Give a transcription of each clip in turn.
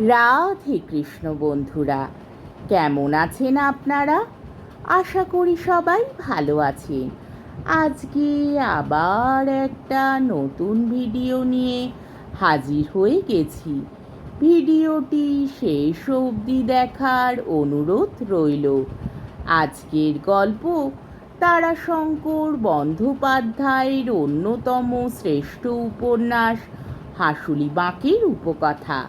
রাধে কৃষ্ণ বন্ধুরা, কেমন আছেন আপনারা? আশা করি সবাই ভালো আছেন। আজকে আবার একটা নতুন ভিডিও নিয়ে হাজির হয়ে গেছি। ভিডিওটি শেষ অবধি দেখার অনুরোধ রইল। আজকের গল্প তারাশঙ্কর বন্দ্যোপাধ্যায়ের অন্যতম শ্রেষ্ঠ উপন্যাস হাঁসুলি বাঁকের উপকথা।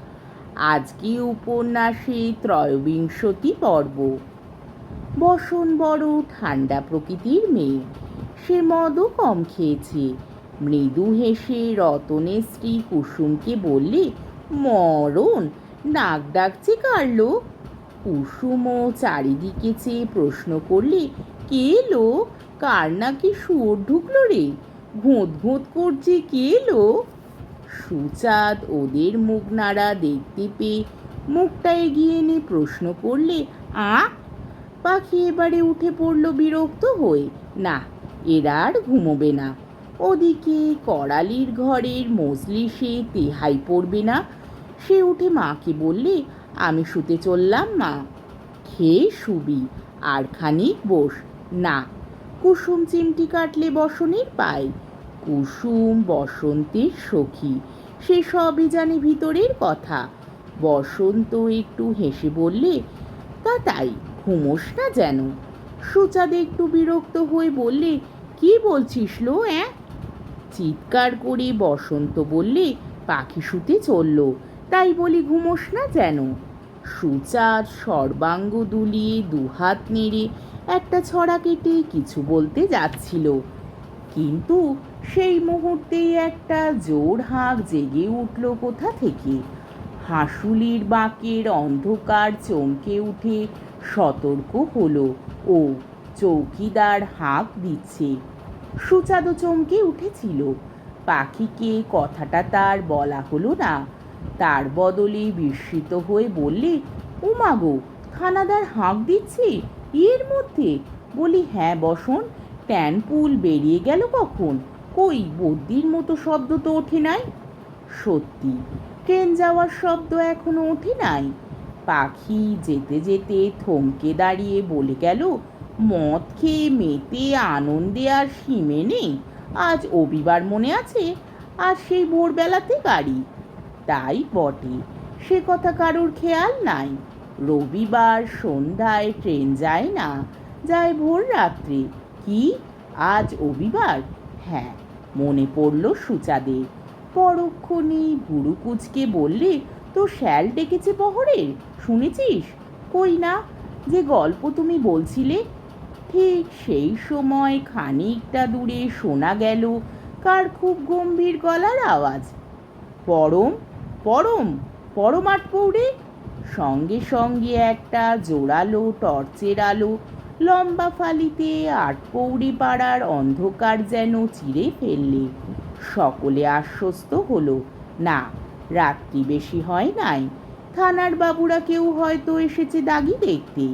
আজকে উপন্যাসে ত্রয়োবিংশতি পর্ব। বসন বড় ঠান্ডা প্রকৃতির মেয়ে, সে মদও কম খেয়েছে। মৃদু হেসে রতনের স্ত্রী কুসুমকে বললে, মরণ, নাক ডাকছে কার লো? কুসুমও চারিদিকে চেয়ে প্রশ্ন করলে, কে এলো? কার নাকি শুয়োর ঢুকলো রে? ঘোঁত ঘোঁত করছে, কে এলো? সুচাঁদ ওদের মুখ নাড়া দেখতে পেয়ে মুখটা এগিয়ে এনে প্রশ্ন করলে, আ? পাখি এবারে উঠে পড়ল বিরক্ত হয়ে। না, এরা আর ঘুমোবে না। ওদিকে করালির ঘরের মজলিসে তেহাই পড়বে না। সে উঠে মাকে বললে, আমি শুতে চললাম মা। খেয়ে শুবি, আর খানিক বস। না। কুসুম চিমটি কাটলে বসনের পায়। কুসুম বসন্তের সখী, সে সবই জানে ভিতরের কথা। বসন্ত একটু হেসে বললে, তা তাই, ঘুমোস না যেন। সুচাঁদ একটু বিরক্ত হয়ে বললে, কি বলছিস লো? চিৎকার করে বসন্ত বললে, পাখি শুতে চলল, তাই বলি ঘুমোস না যেন। সুচাঁদ সর্বাঙ্গ দুলিয়ে দুহাত নেড়ে একটা ছড়া কেটে কিছু বলতে যাচ্ছিল, কিন্তু সেই মুহূর্তেই একটা জোর হাঁক জেগে উঠল কোথা থেকে। হাঁসুলির বাঁকের অন্ধকার চমকে উঠে সতর্ক হলো, ও চৌকিদার হাঁক দিচ্ছে। সুচাঁদও চমকে উঠেছিল। পাখিকে কথাটা তার বলা হলো না। তার বদলে বিস্মিত হয়ে বললে, উমাগো, থানাদার হাঁক দিচ্ছে এর মধ্যে? বলি, হ্যাঁ বসন, ট্যানপুল বেরিয়ে গেল কখন? কই, বদ্যির মতো শব্দ তো ওঠে নাই। সত্যি, ট্রেন যাওয়ার শব্দ এখনো ওঠে নাই। পাখি যেতে যেতে থমকে দাঁড়িয়ে বলে গেল, মদ খেয়ে মেতে আনন্দে আর সীমে নেই। আজ রবিবার মনে আছে, আর সেই ভোরবেলাতে গাড়ি। তাই বটে, সে কথা কারোর খেয়াল নাই। রবিবার সন্ধ্যায় ট্রেন যায় না, যায় ভোর রাত্রে। কি, আজ রবিবার? হ্যাঁ, মনে পড়ল সুচাঁদের। পরক্ষণেই ভুরু কুঁচকে বললে, তো শ্যাল ডেকেছে বহরের, শুনেছিস? কই না, যে গল্প তুমি বলছিলে। ঠিক সেই সময় খানিকটা দূরে শোনা গেল কার খুব গম্ভীর গলার আওয়াজ, পরম, পরম, পরম আটপৌরে। সঙ্গে সঙ্গে একটা জোরালো টর্চের আলো লম্বা ফালিতে আটপৌরে পাড়ার অন্ধকার যেন চিরে ফেললে। সকলে আশ্বস্ত হলো, না, রাত্রি বেশি হয় নাই। থানার বাবুরা কেউ হয়তো এসেছে দাগি দেখতে।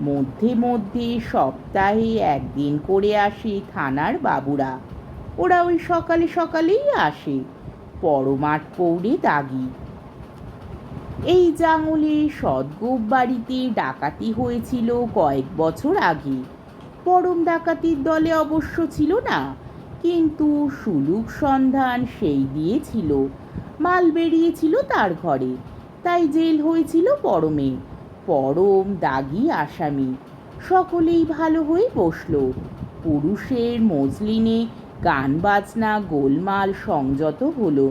মধ্যে মধ্যে সপ্তাহে একদিন করে আসে থানার বাবুরা। ওরা ওই সকালে সকালেই আসে। পরমাট পৌরে দাগি। এই জাঙলে সদগোপ বাড়িতে ডাকাতি হয়েছিল কয়েক বছর আগে। পরম ডাকাতির দলে অবশ্য ছিল না, কিন্তু সুলুক সন্ধান সেই দিয়েছিল। মাল বেরিয়েছিল তার ঘরে, তাই জেল হয়েছিল পরমে। পরম দাগি আসামি। সকলেই ভালো হয়ে বসল। পুরুষের মজলিনে গান বাজনা গোলমাল সংযত হলো।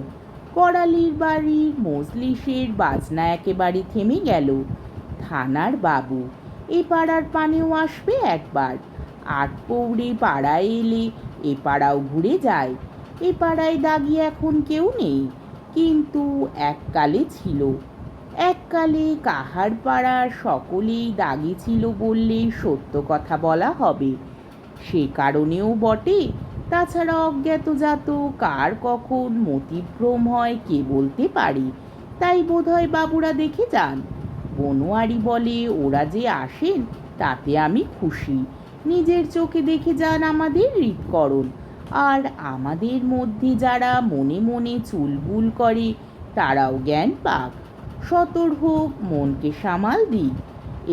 করালির বাড়ির মজলিসের বাজনা একেবারে থেমে গেল। থানার বাবু এ পাড়ার পানেও আসবে একবার। আটপৌরে পাড়ায় এলে এ পাড়াও ঘুরে যায়। এ পাড়ায় দাগি এখন কেউ নেই, কিন্তু এককালে ছিল। এককালে কাহার পাড়ার সকলেই দাগি ছিল বললেই সত্য কথা বলা হবে। সে কারণেও বটে। তাছাড়া অজ্ঞাতজাত কার কখন মতিভ্রম হয় কে বলতে পারে। তাই বোধহয় বাবুরা দেখে যান। বনোয়ারি বলে, ওরা যে আসেন তাতে আমি খুশি। নিজের চোখে দেখে যান আমাদের হৃৎকরণ। আর আমাদের মধ্যে যারা মনে মনে চুলবুল করে তারাও জ্ঞান পাক। সতর হোক, মনকে সামাল দিক।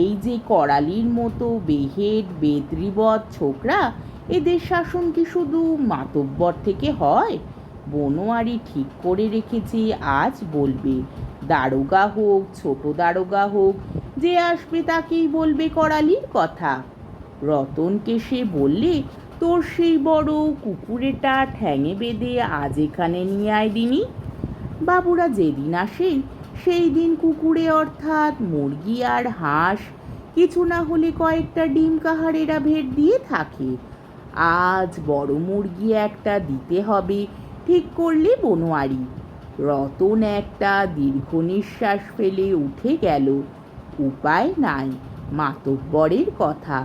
এই যে করালির মতো বেহেড বেদরিবৎ ছোকরা, এদের শাসন কি শুধু মাতব্বর থেকে হয়? বনোয়ারি ঠিক করে রেখেছে আজ বলবে। দারোগা হোক, ছোট দারোগা হোক, যে আসবে তাকেই বলবে করালির কথা। রতনকে সে বললে, তোর সেই বড় কুকুরেটা ঠ্যাঙে বেঁধে আজ এখানে নিয়ে আয় দিনি। বাবুরা যেদিন আসেন সেই দিন কুকুরে অর্থাৎ মুরগি আর হাঁস, কিছু না হলে কয়েকটা ডিম কাহারেরা ভেট দিয়ে থাকে। আজ বড় মুরগি একটা দিতে হবে ঠিক করলে বনোয়ারি। রতন একটা দীর্ঘ নিঃশ্বাস ফেলে উঠে গেল। উপায় নাই, মাতব্বরের কথা।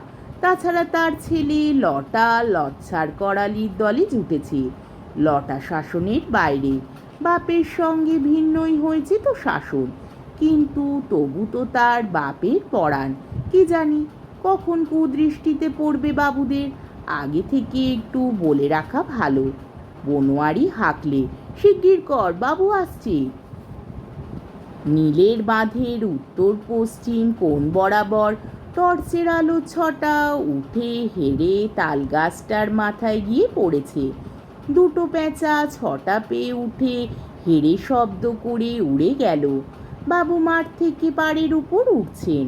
তাছাড়া তার ছেলে লটা লচ্ছার করালির দলে জুটেছে। লটা শাসনের বাইরে, বাপের সঙ্গে ভিন্নই হয়েছে তো শাসন, কিন্তু তবু তো তার বাপের পরাণ। কি জানি কখন কুদৃষ্টিতে পড়বে বাবুদের, আগে থেকে একটু বলে রাখা ভালো। বনোয়ারি হাঁকলে, শিগগির কর, বাবু আসছে। নীলের বাঁধের উত্তর পশ্চিম কোণ বরাবর টর্চের আলো ছটা উঠে হেরে তালগাছটার মাথায় গিয়ে পড়েছে। দুটো পেঁচা ছটা পেয়ে উঠে হেরে শব্দ করে উড়ে গেল। বাবু মাঠ থেকে পাড়ের উপর উঠছেন।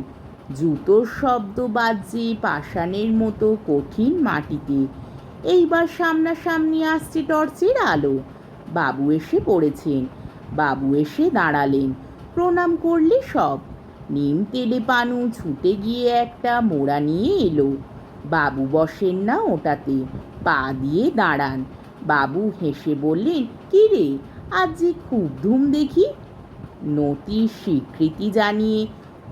জুতোর শব্দ বাজছে পাষাণের মতো কঠিন মাটিতে। এইবার সামনাসামনি আসছে টর্চের আলো। বাবু এসে পড়েছেন। বাবু এসে দাঁড়ালেন। প্রণাম করলে সব। নিম তেলে পানু ছুটে গিয়ে একটা মোড়া নিয়ে এলো। বাবু বসেন না ওটাতে, পা দিয়ে দাঁড়ান। বাবু হেসে বললেন, কি রে, আজ যে খুব ধুম দেখি। নতির স্বীকৃতি জানিয়ে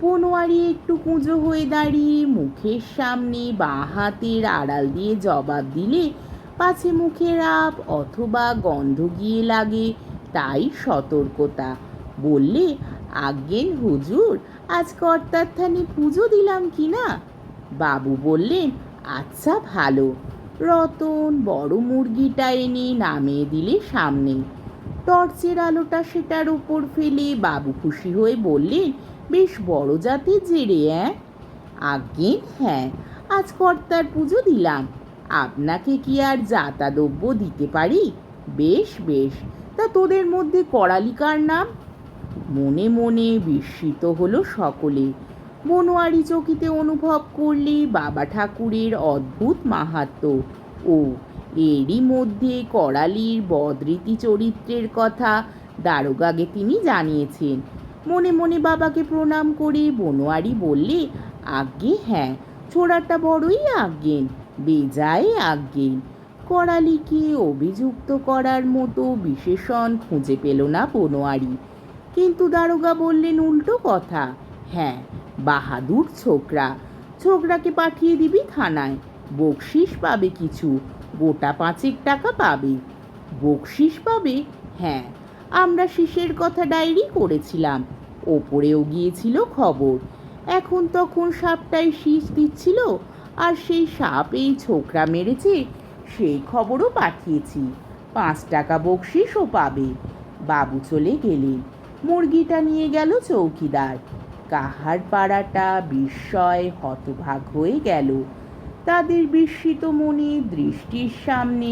বনোয়ারি একটু কুঁজো হয়ে দাঁড়িয়ে মুখের সামনে বাঁ হাতের আড়াল দিয়ে জবাব দিলে পাছে মুখের আপ অথবা গন্ধ গিয়ে লাগে, তাই সতর্কতা। বললে, আজ্ঞেন হুজুর, আজ কর্তার থানে পুজো দিলাম কি না। বাবু বললেন, আচ্ছা ভালো। রতন বড় মুরগিটা এনে নামিয়ে দিলে সামনে। টর্চের আলোটা সেটার উপর ফেলে বাবু খুশি হয়ে বললেন, বেশ বড় জাতের যে রে। আজ্ঞেন হ্যাঁ, আজ কর্তার পুজো দিলাম। আপনাকে কি আর যাতাদ্রব্য দিতে পারি? বেশ বেশ, তা তোদের মধ্যে করালিকার নাম? মনে মনে বিস্মিত হলো সকলে। বনোয়ারি চকিতে অনুভব করলে বাবা ঠাকুরের অদ্ভুত মাহাত্ম্য। ও, এরই মধ্যে করালির বদরীতি চরিত্রের কথা দারোগাকে তিনি জানিয়েছেন। মনে মনে বাবাকে প্রণাম করে বনোয়ারি বললে, আজ্ঞে হ্যাঁ, ছোড়াটা বড়ই আজ্ঞেন, বেজায় আজ্ঞেন। করালিকে অভিযুক্ত করার মতো বিশেষণ খুঁজে পেল না বনোয়ারি। কিন্তু দারোগা বললেন উল্টো কথা। হ্যাঁ, বাহাদুর ছোকরা। ছোকরাকে পাঠিয়ে দিবি থানায়, বকশিস পাবে কিছু, গোটা 5 টাকা পাবে। বকশিস পাবে? হ্যাঁ, আমরা শিসের কথা ডায়েরি করেছিলাম, ওপরেও গিয়েছিল খবর। এখন তখন সাপটাই শীষ দিচ্ছিল, আর সেই সাপ এই ছোকরা মেরেছে, সেই খবরও পাঠিয়েছি। 5 টাকা বকশিসও পাবে। বাবু চলে গেলেন। মুরগিটা নিয়ে গেল চৌকিদার। কাহার পাড়াটা বিস্ময় হতভাগ হয়ে গেল। তাদের বিস্মিত মনে দৃষ্টির সামনে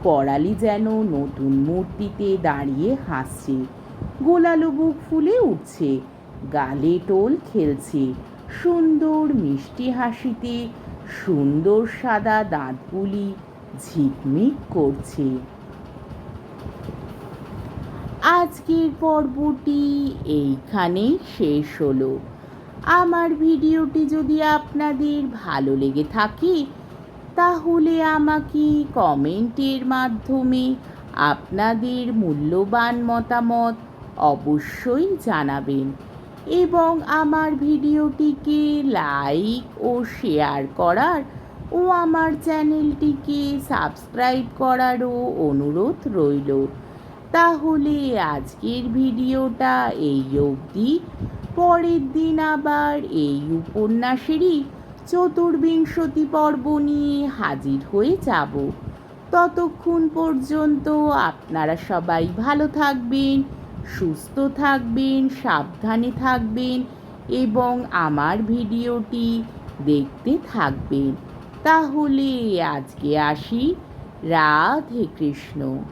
করালি যেন নতুন মূর্তিতে দাঁড়িয়ে হাসছে। গোলালো বুক ফুলে উঠছে, গালে টোল খেলছে, সুন্দর মিষ্টি হাসিতে সুন্দর সাদা দাঁতগুলি ঝিকমিক করছে। আজকের পর্বটি এইখানেই শেষ হলো। আমার ভিডিওটি যদি আপনাদের ভালো লেগে থাকে তাহলে আমাকে কমেন্টের মাধ্যমে আপনাদের মূল্যবান মতামত অবশ্যই জানাবেন এবং আমার ভিডিওটিকে লাইক ও শেয়ার করার ও আমার চ্যানেলটিকে সাবস্ক্রাইব করারও অনুরোধ রইল। তাহলে আজকের ভিডিওটা এই অবধি। পরের দিন আবার এই উপন্যাসেরই ৪৪ পর্ব নিয়ে হাজির হয়ে যাব। ততক্ষণ পর্যন্ত আপনারা সবাই ভালো থাকবেন, সুস্থ থাকবেন, সাবধানে থাকবেন এবং আমার ভিডিওটি দেখতে থাকবেন। তাহলে আজকে আসি। রাধে কৃষ্ণ।